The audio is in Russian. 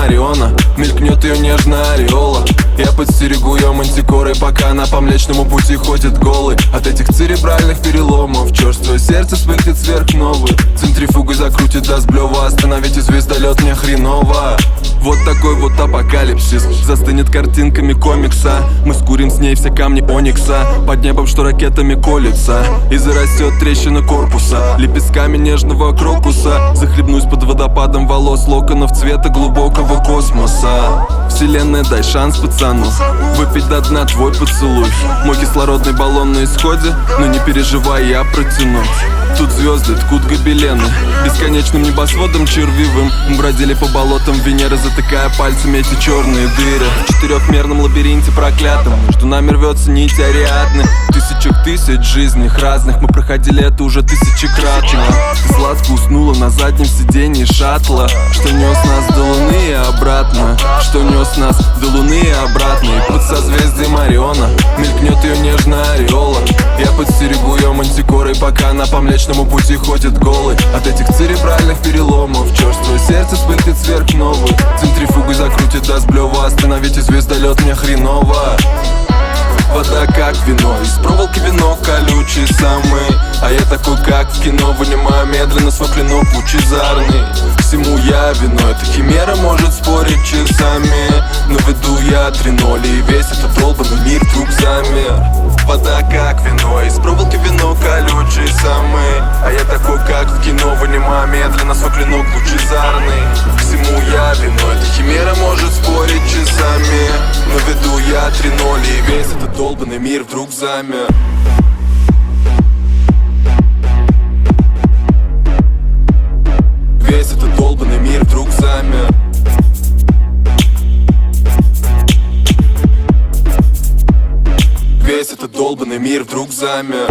Мариона. Мелькнет ее нежная ореола. Я подстерегу ее мантикорой, пока она по Млечному пути ходит голой. От этих церебральных переломов черствое сердце вспыхнет сверхновый. Центрифугой закрутит, даст блёва. Остановите звездолет, мне хреново. Вот такой вот апокалипсис. Застынет картинками комикса. Мы скурим с ней все камни оникса. Под небом, что ракетами колется. И зарастет трещина корпуса лепестками нежного крокуса. Захлебнусь под водопадом волос, локонов цвета глубокого космоса. Вселенная, дай шанс пацану выпить до дна твой поцелуй. Мой кислородный баллон на исходе, но не переживай, я протяну. Тут звезды ткут гобелены бесконечным небосводом червивым. Мы бродили по болотам Венеры, затыкая пальцами эти черные дыры. В четырехмерном лабиринте проклятом между нами рвется нить Ариадны. Тысячах тысяч жизнях разных мы проходили это уже тысячекратно. Ты сладко уснула на заднем сиденье шаттла, что нес нас до Луны и обратно. Что нес нас до Луны и обратно. И под созвездием Ориона мелькнет ее нежная ореола. Я подстерегу ее мантикорой, пока она по Млечному пути ходит голой. От этих церебральных переломов черствое сердце вспыхнет сверхновый. Центрифугой закрутит, даст блёва. Остановите звездолет, мне хреново. Вода как вино, из проволоки вино колючий самый. А я такой как в кино, вынимаю медленно свой клинок лучезарный. Всему я вино, эта химера может спорить часами. Но веду я 3-0 и весь этот долбанный мир вдруг замер. Вода как вино, из проволоки вино колючий самый. А я такой как в кино, вынимаю медленно свой клинок лучезарный. Всему я вино, эта химера может спорить часами. Но веду я 3-0 и весь этот долбанный мир вдруг замер. Весь этот долбанный мир вдруг замер. Весь этот долбанный мир вдруг замер.